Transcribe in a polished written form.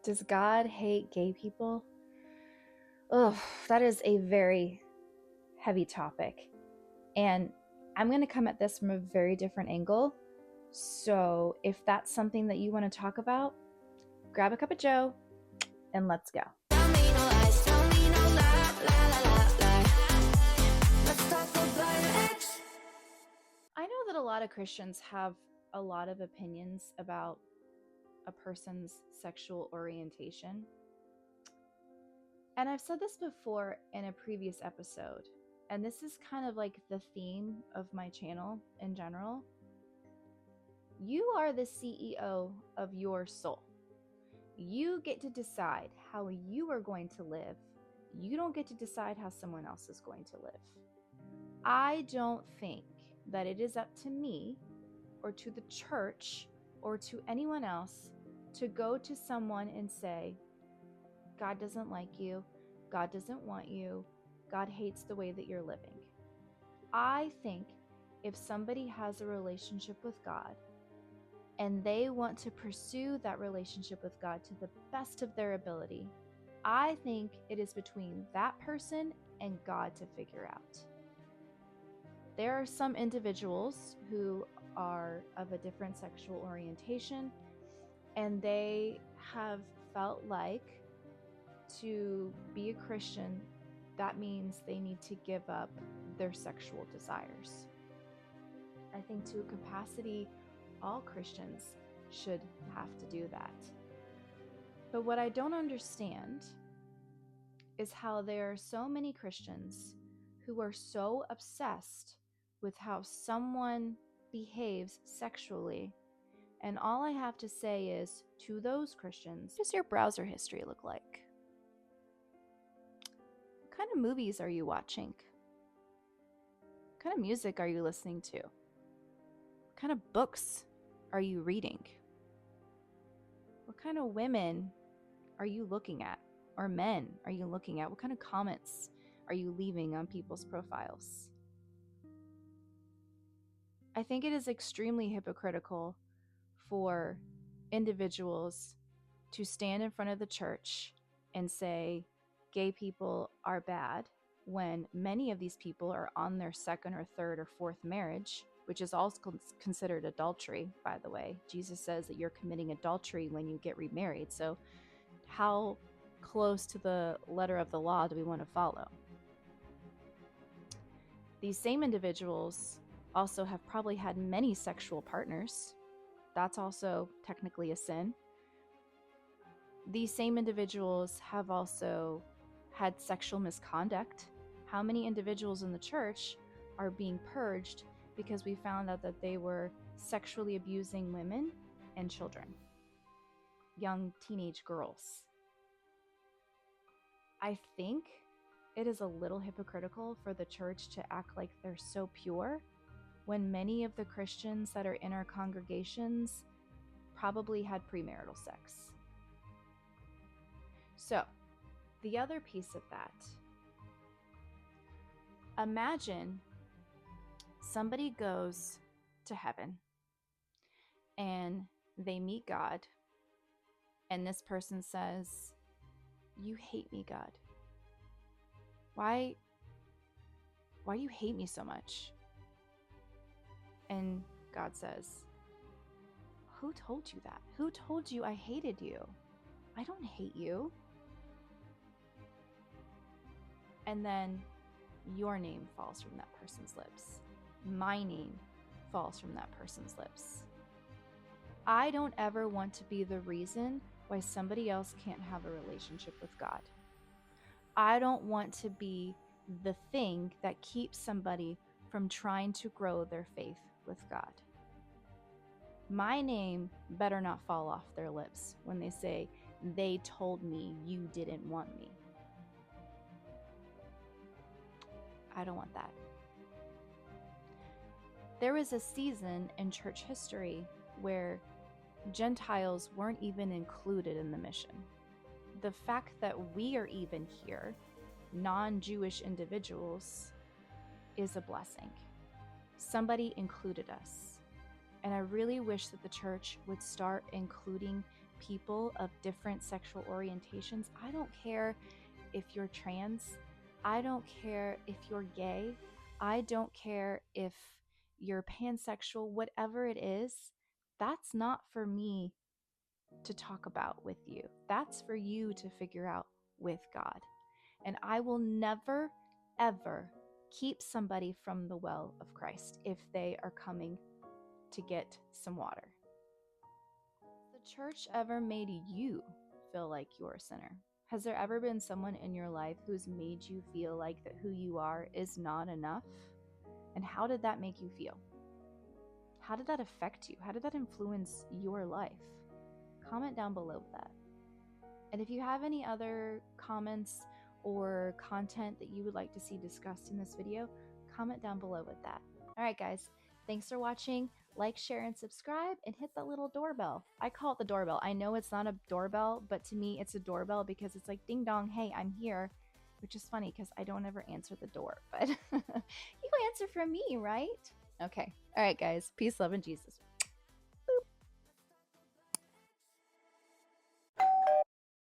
Does God hate gay people? Ugh, that is a very heavy topic. And I'm going to come at this from a very different angle. So if that's something that you want to talk about, grab a cup of joe and let's go. I know that a lot of Christians have a lot of opinions about a person's sexual orientation. And I've said this before in a previous episode, and this is kind of like the theme of my channel in general. You are the CEO of your soul. You get to decide how you are going to live. You don't get to decide how someone else is going to live. I don't think that it is up to me or to the church or to anyone else to go to someone and say, God doesn't like you, God doesn't want you, God hates the way that you're living. I think if somebody has a relationship with God and they want to pursue that relationship with God to the best of their ability, I think it is between that person and God to figure out. There are some individuals who are of a different sexual orientation, and they have felt like to be a Christian, that means they need to give up their sexual desires. I think to a capacity, all Christians should have to do that. But what I don't understand is how there are so many Christians who are so obsessed with how someone behaves sexually. And all I have to say is, to those Christians, what does your browser history look like? What kind of movies are you watching? What kind of music are you listening to? What kind of books are you reading? What kind of women are you looking at? Or men are you looking at? What kind of comments are you leaving on people's profiles? I think it is extremely hypocritical for individuals to stand in front of the church and say gay people are bad when many of these people are on their second or third or fourth marriage, which is also considered adultery, by the way. Jesus says that you're committing adultery when you get remarried. So how close to the letter of the law do we want to follow? These same individuals also have probably had many sexual partners. That's also technically a sin. These same individuals have also had sexual misconduct. How many individuals in the church are being purged because we found out that they were sexually abusing women and children, young teenage girls? I think it is a little hypocritical for the church to act like they're so pure when many of the Christians that are in our congregations probably had premarital sex. So, the other piece of that, imagine somebody goes to heaven and they meet God, and this person says, "You hate me, God. Why do you hate me so much?" And God says, "Who told you that? Who told you I hated you? I don't hate you." And then your name falls from that person's lips. My name falls from that person's lips. I don't ever want to be the reason why somebody else can't have a relationship with God. I don't want to be the thing that keeps somebody from trying to grow their faith with God. My name better not fall off their lips when they say, "They told me you didn't want me." I don't want that. There was a season in church history where Gentiles weren't even included in the mission. The fact that we are even here, non-Jewish individuals, is a blessing. Somebody included us. And I really wish that the church would start including people of different sexual orientations. I don't care if you're trans. I don't care if you're gay. I don't care if you're pansexual, whatever it is. That's not for me to talk about with you. That's for you to figure out with God. And I will never, ever keep somebody from the well of Christ if they are coming to get some water. Has the church ever made you feel like you're a sinner? Has there ever been someone in your life who's made you feel like that who you are is not enough? And how did that make you feel? How did that affect you? How did that influence your life? Comment down below with that. And if you have any other comments or content that you would like to see discussed in this video, comment down below with that. All right, guys, thanks for watching. Like, share, and subscribe, and hit that little doorbell. I call it the doorbell. I know it's not a doorbell, but to me, it's a doorbell because it's like, ding dong, hey, I'm here, which is funny because I don't ever answer the door, but you answer for me, right? Okay. All right, guys. Peace, love, and Jesus.